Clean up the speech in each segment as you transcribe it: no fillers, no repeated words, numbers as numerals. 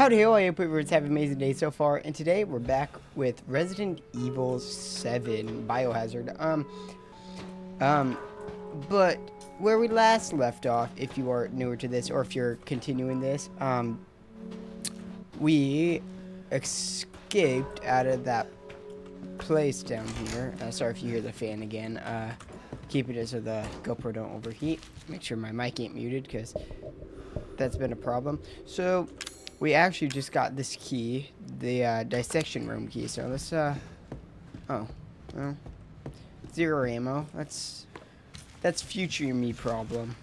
Howdy ho, I hope everyone's having an amazing day so far, and today we're back with Resident Evil 7 Biohazard. But where we last left off, if you are newer to this, or if you're continuing this, we escaped out of that place down here. Sorry if you hear the fan again. Keep it so the GoPro don't overheat. Make sure my mic ain't muted, because that's been a problem. So we actually just got this key, the dissection room key. So let's oh, well, 0 ammo. That's future me problem.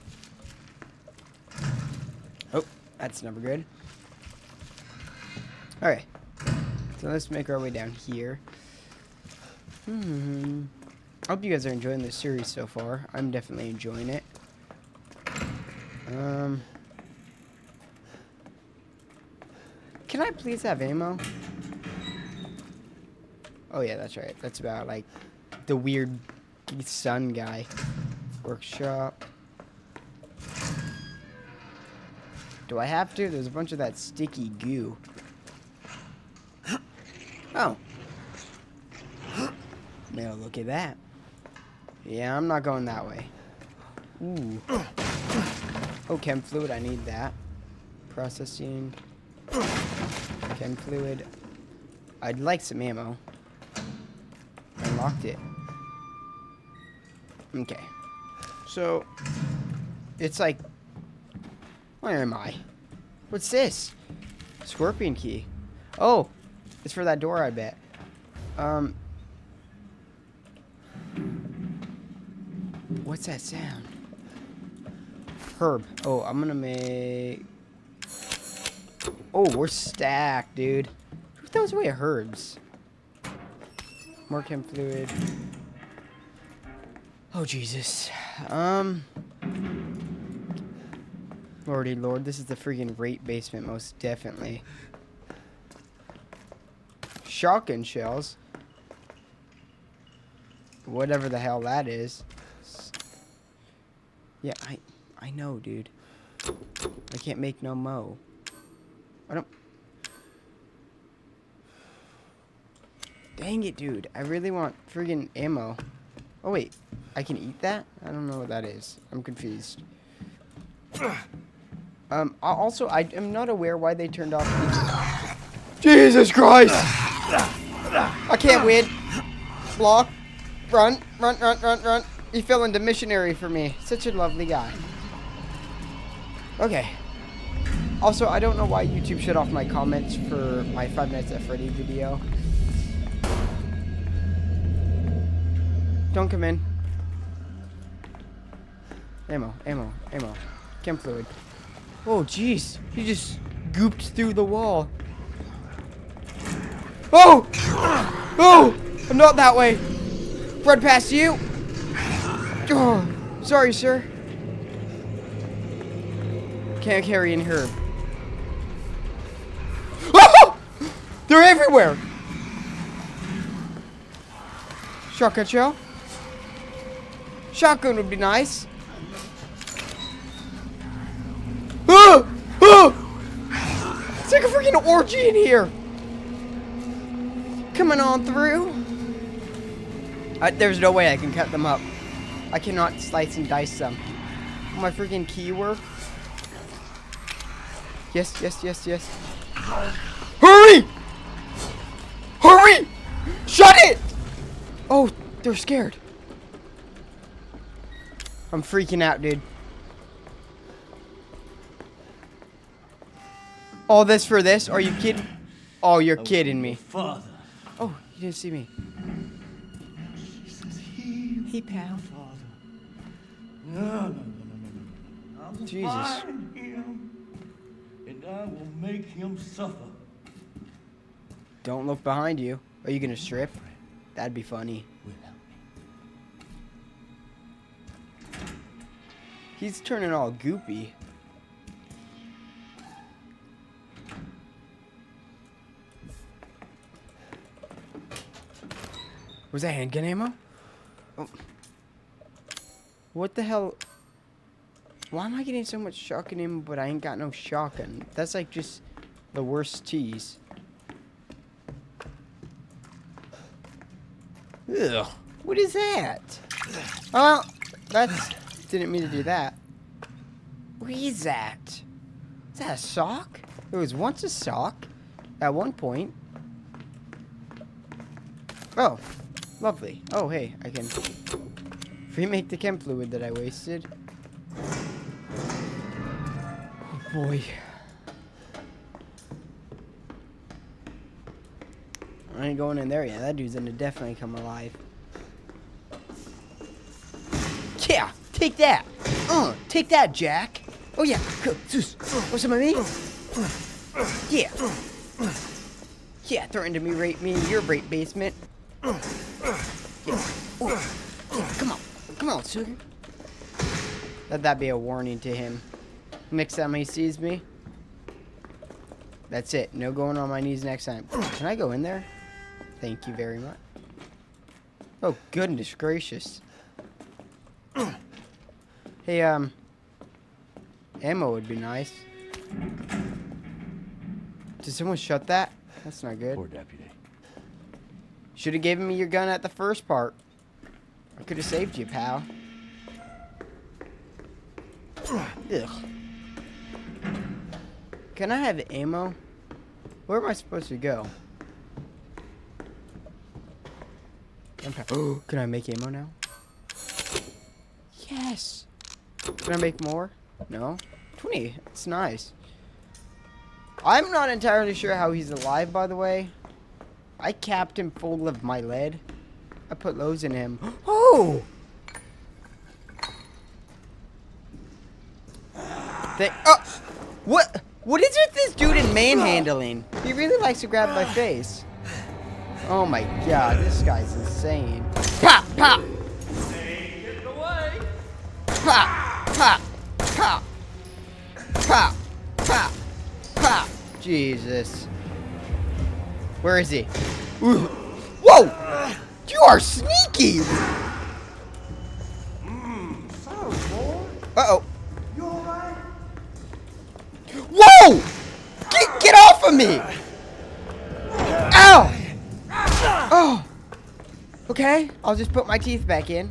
Oh, that's never good. All right, so let's make our way down here. I hope you guys are enjoying this series so far. I'm definitely enjoying it. Can I please have ammo? Oh yeah, that's right. That's about like the weird sun guy. Workshop. Do I have to? There's a bunch of that sticky goo. Oh. Now look at that. Yeah, I'm not going that way. Ooh. Oh, chem fluid. I need that. Processing. Chem fluid. I'd like some ammo. Unlocked it. Okay. So, it's like, where am I? What's this? Scorpion key. Oh, it's for that door, I bet. What's that sound? Herb. Oh, I'm gonna make... Oh, we're stacked, dude. Who throws away herbs? More chem fluid. Oh, Jesus. Lordy Lord, this is the freaking rape basement, most definitely. Shotgun shells. Whatever the hell that is. Yeah, I know, dude. I can't make no mo. I don't... Dang it, dude. I really want friggin' ammo. Oh, wait. I can eat that? I don't know what that is. I'm confused. Also, I am not aware why they turned off these... Jesus Christ! I can't win. Block. Run. Run, run, run, run. He fell into missionary for me. Such a lovely guy. Okay. Also, I don't know why YouTube shut off my comments for my 5 Nights at Freddy video. Don't come in. Ammo, ammo, ammo. Chem fluid. Oh, jeez. He just gooped through the wall. Oh! Oh! I'm not that way. Run past you. Oh, sorry, sir. Can't carry an herb. Oh! They're everywhere. Shotgun shell. Shotgun would be nice. Oh! Oh! It's like a freaking orgy in here. Coming on through. There's no way I can cut them up. I cannot slice and dice them. Will my freaking key work? Yes, yes, yes, yes. Hurry! Hurry! Shut it! Oh, they're scared. I'm freaking out, dude. All this for this? Are you kidding? Oh, you're kidding me. Father. Oh, you didn't see me. Hey, pal. No, no, no, no, no, no. I will Jesus. find him, and I will make him suffer. Don't look behind you. Are you gonna strip? That'd be funny. He's turning all goopy. Was that handgun ammo? Oh. What the hell? Why am I getting so much shotgun ammo, but I ain't got no shotgun? That's like just the worst tease. Ugh. What is that? Oh, that's... Didn't mean to do that. What is that? Is that a sock? It was once a sock. At one point. Oh. Lovely. Oh, hey. I can... remake the chem fluid that I wasted. Oh, boy. I ain't going in there yet. That dude's gonna definitely come alive. Yeah, take that. Take that, Jack. Oh yeah. What's up, me? Yeah. Yeah, threatened to rape me in your rape basement. Yeah. Oh. Yeah, come on, sugar. Let that be a warning to him. Next time he sees me. That's it. No going on my knees next time. Can I go in there? Thank you very much. Oh, goodness gracious. Hey, ammo would be nice. Did someone shut that? That's not good. Poor deputy. Should have given me your gun at the first part. I could have saved you, pal. Ugh. Can I have ammo? Where am I supposed to go? Oh, can I make ammo now? Yes. Can I make more? No. 20. That's nice. I'm not entirely sure how he's alive, by the way. I capped him full of my lead. I put loads in him. Oh! What? What is with this dude in manhandling? He really likes to grab my face. Oh my god, this guy's insane. Pop! Pop! Get away! Pop! Pop! Pop! Pop! Pop! Pop! Jesus. Where is he? Ooh. Whoa! You are sneaky! Uh-oh. You alright? Whoa! Get off of me! Ow! Oh! Okay, I'll just put my teeth back in.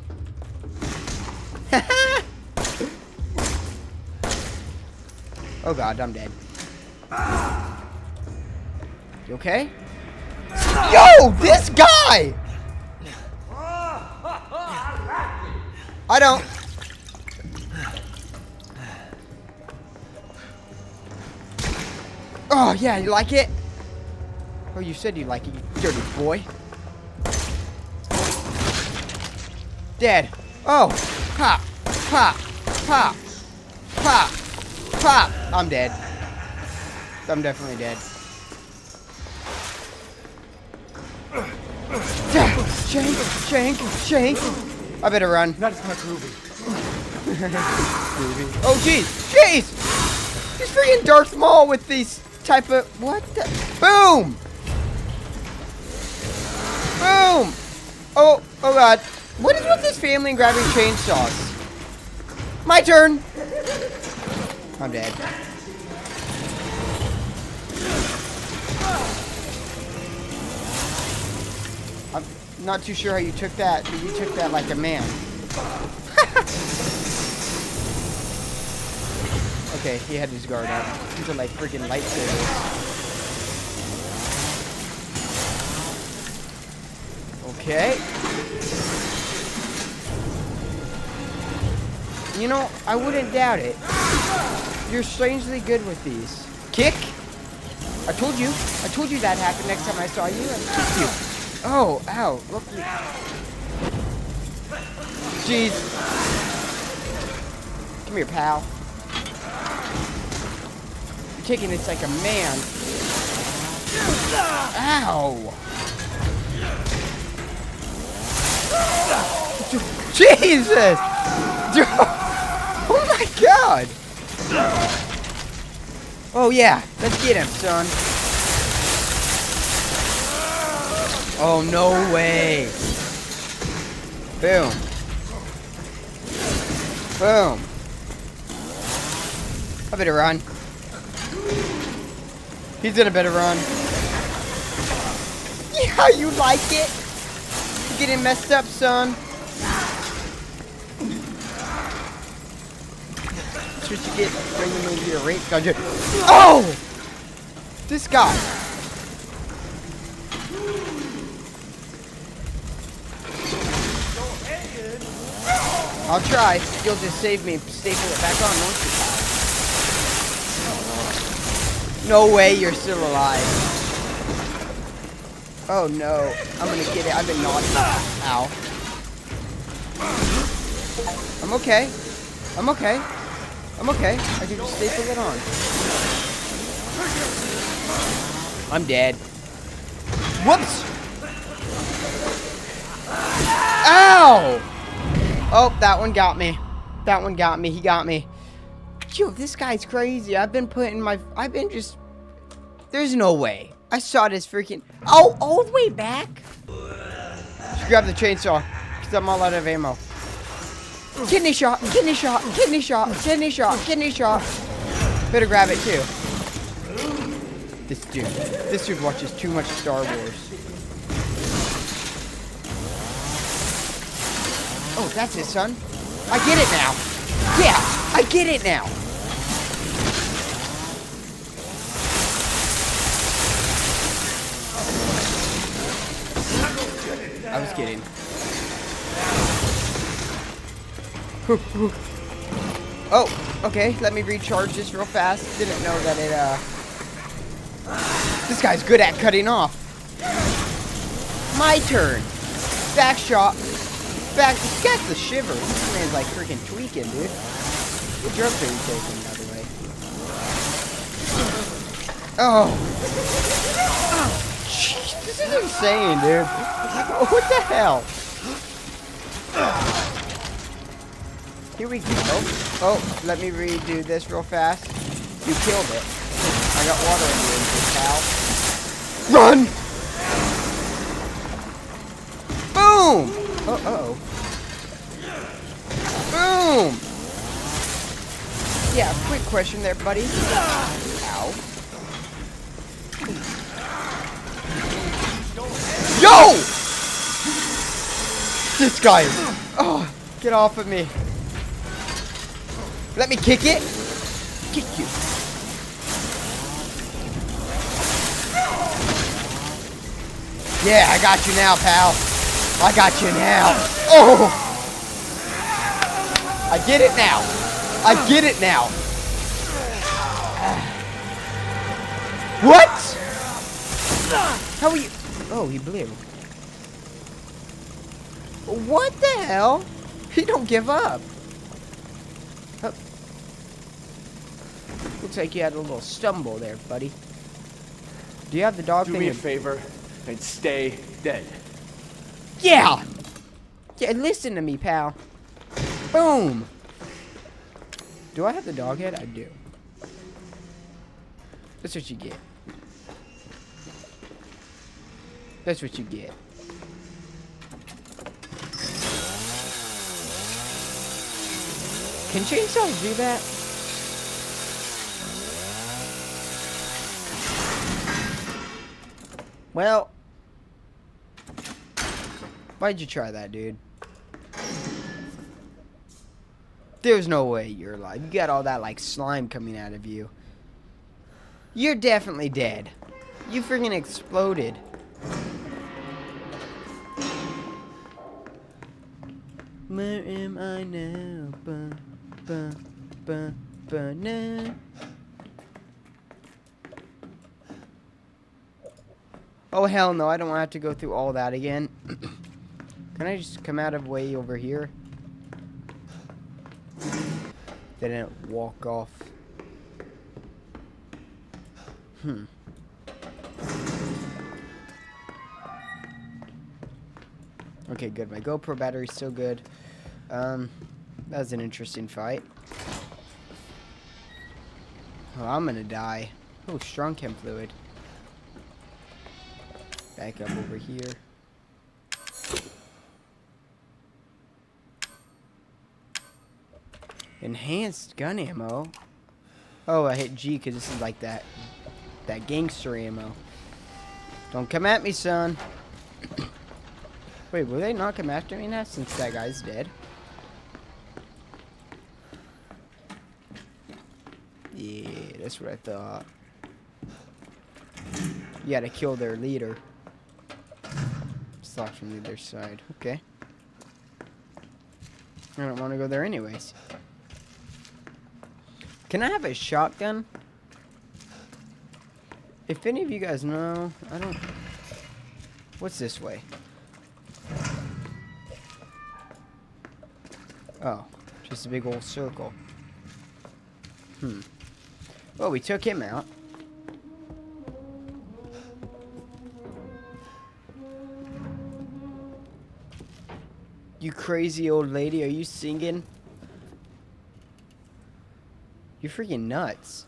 Oh god, I'm dead. You okay? Yo! This guy! I don't. Oh, yeah, you like it? Oh, you said you like it, you dirty boy. Dead. Oh. Pop. Pop. Pop. Pop. Pop. I'm dead. I'm definitely dead. Shank. Shank. Shank. I better run. Not as much Ruby. Oh, jeez. Jeez. He's freaking Darth Maul with these type of... What the... Boom. Boom. Oh god. What is with this family and grabbing chainsaws? My turn. I'm dead. I'm not too sure how you took that, but you took that like a man. Okay, he had his guard up. These are like freaking lightsabers. Okay. You know, I wouldn't doubt it. You're strangely good with these. Kick? I told you that happened next time I saw you. I kicked you. Oh, ow. Look. Jeez. Come here, pal. You're taking this like a man. Ow. Jesus! Oh my god! Oh yeah, let's get him, son. Oh no way! Boom. Boom. I better run. He's in a bit of run. Yeah, you like it? You getting messed up, son. That's what you get bringing me into your rape dungeon. Oh! This guy. I'll try. You'll just save me. Staple it back on, won't you? No way you're still alive. Oh no. I'm gonna get it. I've been naughty. Ow. I'm okay. I'm okay. I'm okay. I can just staple it on. I'm dead. Whoops! Ow! Oh, that one got me. That one got me. He got me. Yo, this guy's crazy. I've been just... There's no way. I saw this freaking... Oh, all the way back? Just grab the chainsaw. Because I'm all out of ammo. Kidney shot, kidney shot, kidney shot, kidney shot, kidney shot. Better grab it too. This dude watches too much Star Wars. Oh, that's his son. I get it now. Yeah, I get it now. I was kidding. Oh, okay. Let me recharge this real fast. Didn't know that it, This guy's good at cutting off. My turn. Back shot. Back. This guy's the shiver. This man's like freaking tweaking, dude. What drugs are you taking, by the way? Oh. Jeez, this is insane, dude. What the hell? Here we go. Oh, let me redo this real fast. You killed it. I got water in the engine, pal. Run! Boom! Uh-oh. Boom! Yeah, quick question there, buddy. Ow. Yo! This guy is... Oh, get off of me. Let me kick it. Kick you. Yeah, I got you now, pal. I got you now. Oh! I get it now. I get it now. What? How are you? Oh, he blew. What the hell? He don't give up. Oh. Looks like you had a little stumble there, buddy. Do you have the dog thing? Do me a favor and stay dead. Yeah! Yeah, listen to me, pal. Boom! Do I have the dog head? I do. That's what you get. That's what you get. Can chainsaws do that? Well, why'd you try that, dude? There's no way you're alive. You got all that, like, slime coming out of you. You're definitely dead. You freaking exploded. Where am I now? Now. Oh, hell no. I don't have to go through all that again. Can I just come out of way over here? They didn't walk off. Okay, good. My GoPro battery's still good. That was an interesting fight. Oh, I'm gonna die. Oh, strong chem fluid. Back up over here. Enhanced gun ammo. Oh, I hit G because this is like that That gangster ammo. Don't come at me, son. Wait, will they not come after me now since that guy's dead? Yeah, that's what I thought. You gotta kill their leader. Slot from the other side. Okay. I don't want to go there anyways. Can I have a shotgun? If any of you guys know, I don't... What's this way? Oh, just a big old circle. Well, we took him out. You crazy old lady, are you singing? You're freaking nuts.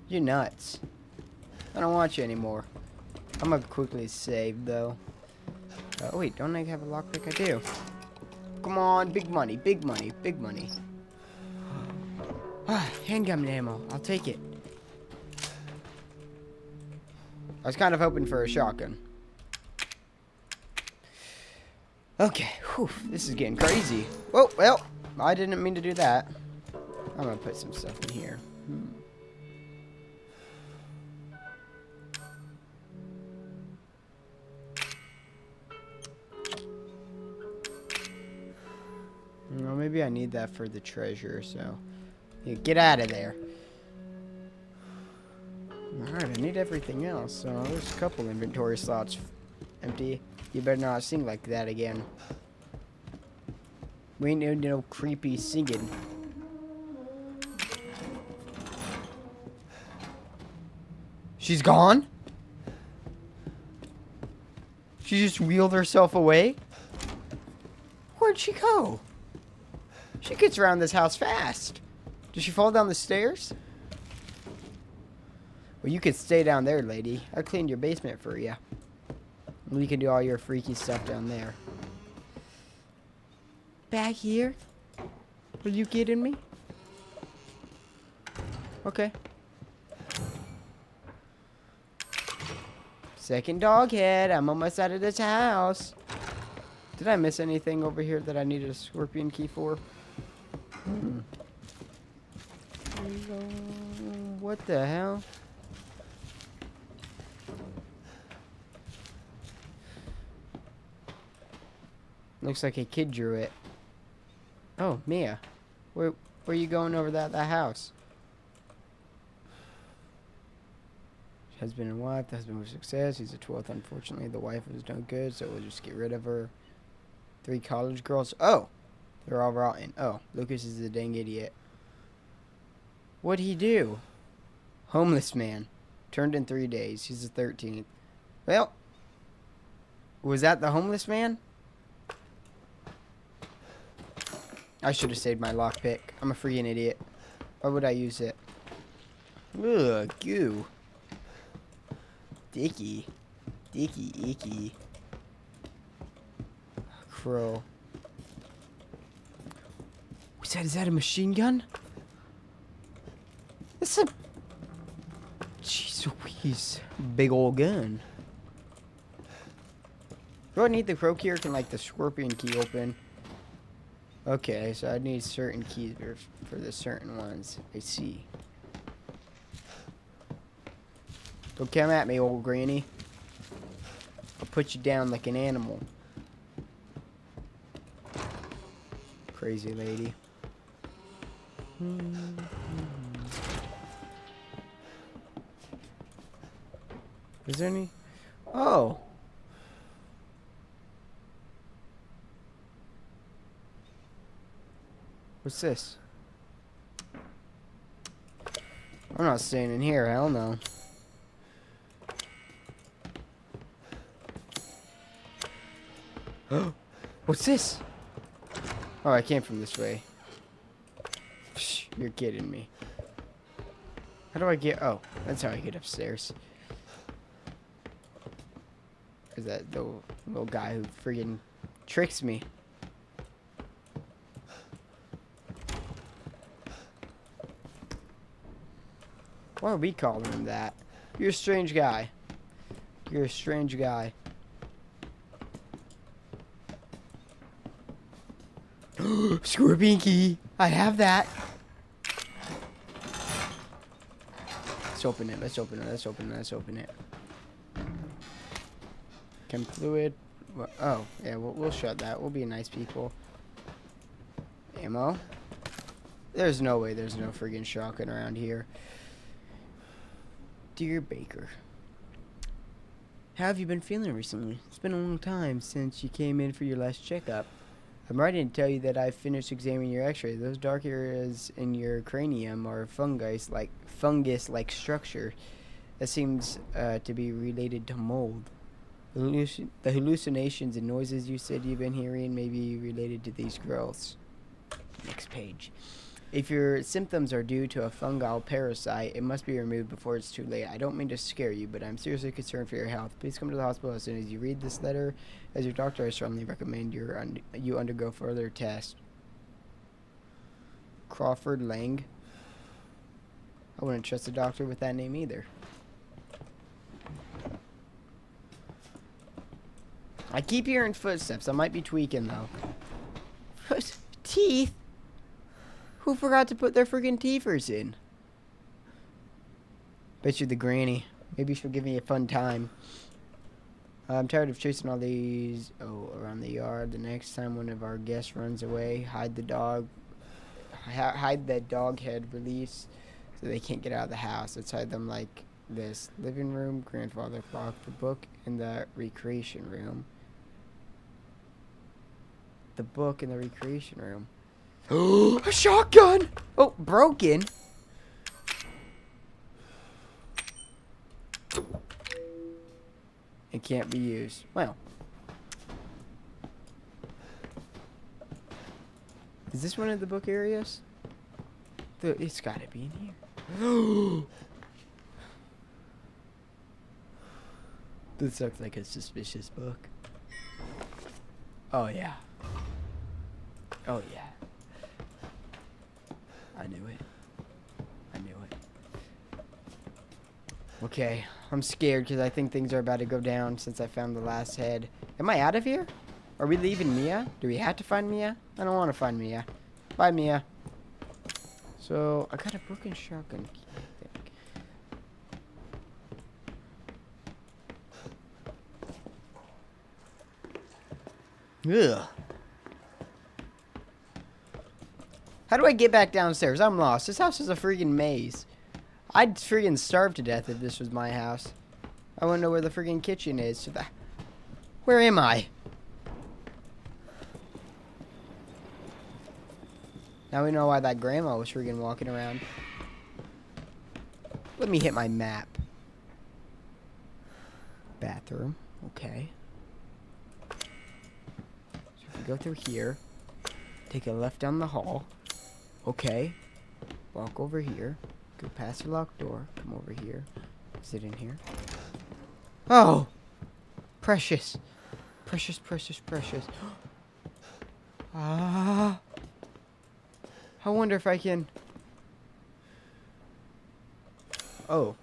You're nuts. I don't want you anymore. I'm gonna quickly save, though. Oh, wait, don't I have a lockpick? I do. Come on, big money, big money, big money. Handgun ammo. I'll take it. I was kind of hoping for a shotgun. Okay, whew, this is getting crazy. Whoa, well, I didn't mean to do that. I'm gonna put some stuff in here. Well, maybe I need that for the treasure, so... Yeah, get out of there. Alright, I need everything else, so there's a couple inventory slots empty. You better not sing like that again. We ain't need no creepy singing. She's gone? She just wheeled herself away? Where'd she go? She gets around this house fast. Did she fall down the stairs? Well, you could stay down there, lady. I cleaned your basement for you. You can do all your freaky stuff down there. Back here? Are you kidding me? Okay. Second dog head. I'm almost out of this house. Did I miss anything over here that I needed a scorpion key for? What the hell? Looks like a kid drew it. Oh, Mia. Where are you going over that house? Husband and wife. The husband was a success. He's a 12th. Unfortunately, the wife was no good, so we'll just get rid of her. 3 college girls. Oh! They're all rotten. Oh, Lucas is a dang idiot. What'd he do? Homeless man. Turned in 3 days. He's the 13th. Well, was that the homeless man? I should have saved my lockpick. I'm a freaking idiot. Why would I use it? Ugh, goo. Dicky. Dicky, icky. Crow. Is that a machine gun? It's a... Jeez Louise. Big old gun. Do I need the crow key or can like the scorpion key open? Okay, so I need certain keys for the certain ones. I see. Don't come at me, old granny. I'll put you down like an animal. Crazy lady. Is there any? Oh. What's this? I'm not staying in here, hell no. What's this? Oh, I came from this way. Psh, you're kidding me. How do I get... Oh, that's how I get upstairs. Is that the little guy who friggin' tricks me? Why are we calling him that? You're a strange guy. You're a strange guy. Scorpion key. I have that. Let's open it. Let's open it. Let's open it. Let's open it. Chem fluid. Oh, yeah, we'll shut that. We'll be nice people. Ammo. There's no way there's no friggin' shotgun around here. Dear Baker. How have you been feeling recently? It's been a long time since you came in for your last checkup. I'm writing to tell you that I've finished examining your x-ray. Those dark areas in your cranium are fungus-like structure that seems to be related to mold. The hallucinations and noises you said you've been hearing may be related to these growths. Next page. If your symptoms are due to a fungal parasite, it must be removed before it's too late. I don't mean to scare you, but I'm seriously concerned for your health. Please come to the hospital as soon as you read this letter. As your doctor, I strongly recommend you undergo further tests. Crawford Lang. I wouldn't trust a doctor with that name either. I keep hearing footsteps. I might be tweaking, though. Teeth? Who forgot to put their friggin' teethers in? Bet you the granny. Maybe she'll give me a fun time. I'm tired of chasing all these around the yard. The next time one of our guests runs away, hide the dog head release so they can't get out of the house. Let's hide them like this. Living room, grandfather clock, the book in the recreation room. The book in the recreation room. A shotgun! Oh, broken. It can't be used. Well. Is this one of the book areas? It's gotta be in here. This looks like a suspicious book. Oh, yeah. Oh, yeah. I knew it. I knew it. Okay, I'm scared because I think things are about to go down since I found the last head. Am I out of here? Are we leaving Mia? Do we have to find Mia? I don't want to find Mia. Bye, Mia. So, I got a broken shotgun key, I think. Ugh. How do I get back downstairs? I'm lost. This house is a freaking maze. I'd freaking starve to death if this was my house. I wouldn't know where the freaking kitchen is. So where am I? Now we know why that grandma was freaking walking around. Let me hit my map. Bathroom. Okay. So if we go through here, take a left down the hall. Okay. Walk over here. Go past the locked door. Come over here. Is it in here? Oh! Precious. Precious, precious, precious. Ah. I wonder if I can... Oh.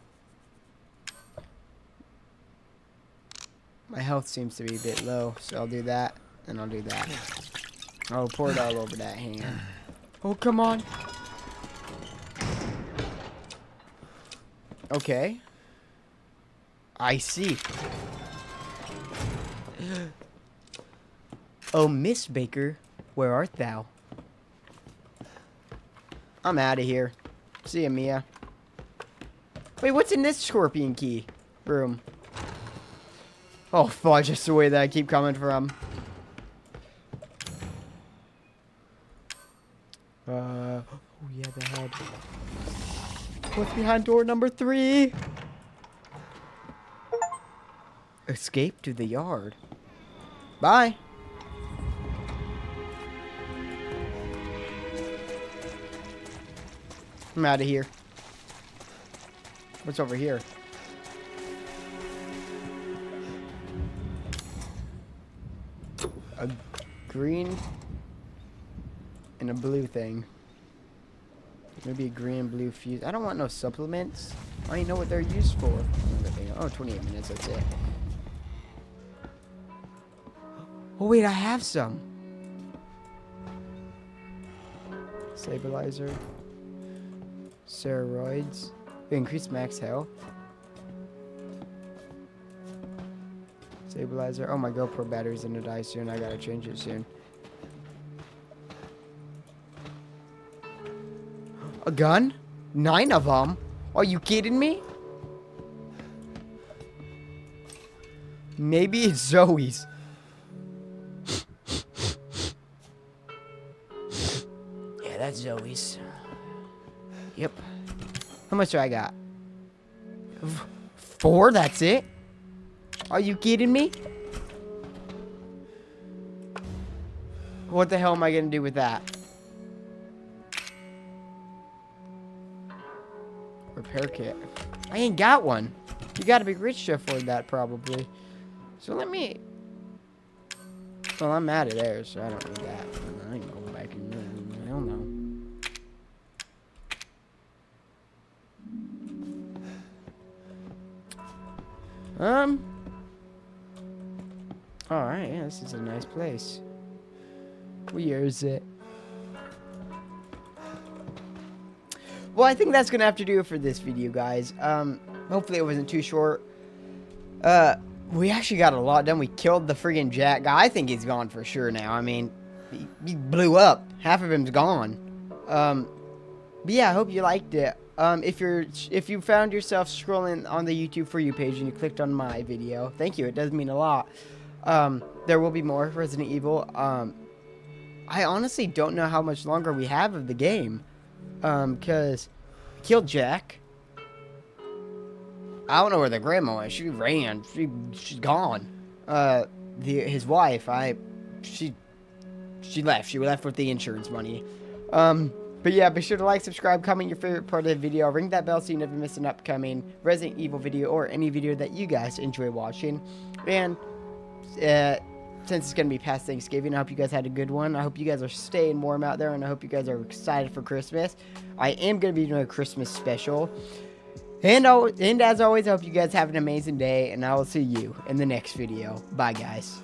My health seems to be a bit low, so I'll do that, and I'll do that. I'll pour it all over that hand. Oh, come on. Okay. I see. Oh, Miss Baker, where art thou? I'm out of here. See ya, Mia. Wait, what's in this scorpion key room? Oh, fudge, just the way that I keep coming from. Oh yeah, the head. What's behind door number 3? Escape to the yard. Bye. I'm out of here. What's over here? A green and a blue thing. Maybe a green and blue fuse. I don't want no supplements. I don't know what they're used for. Oh, 28 minutes, that's it. Oh, wait, I have some. Stabilizer. Steroids. Increase max health. Stabilizer. Oh, my GoPro battery's gonna die soon. I gotta change it soon. A gun? 9 of them? Are you kidding me? Maybe it's Zoe's. Yeah, that's Zoe's. Yep. How much do I got? 4? That's it? Are you kidding me? What the hell am I gonna do with that? Repair kit. I ain't got one. You gotta be rich to afford that, probably. So let me... Well, I'm out of there, so I don't need that. I ain't going back in there. Hell no. Alright, yeah, this is a nice place. Where is it? Well, I think that's gonna have to do it for this video, guys. Hopefully it wasn't too short. We actually got a lot done. We killed the friggin' Jack guy. I think he's gone for sure now. I mean, he blew up. Half of him's gone. But yeah, I hope you liked it. If you found yourself scrolling on the YouTube For You page and you clicked on my video, thank you. It does mean a lot. There will be more Resident Evil. I honestly don't know how much longer we have of the game. Cause we killed Jack. I don't know where the grandma is. She ran. She's gone. His wife, she left. She left with the insurance money. But yeah, be sure to like, subscribe, comment your favorite part of the video, ring that bell so you never miss an upcoming Resident Evil video or any video that you guys enjoy watching. And since it's gonna be past Thanksgiving, I hope you guys had a good one. I hope you guys are staying warm out there, and I hope you guys are excited for Christmas. I am gonna be doing a Christmas special. And as always, I hope you guys have an amazing day, and I will see you in the next video. Bye, guys.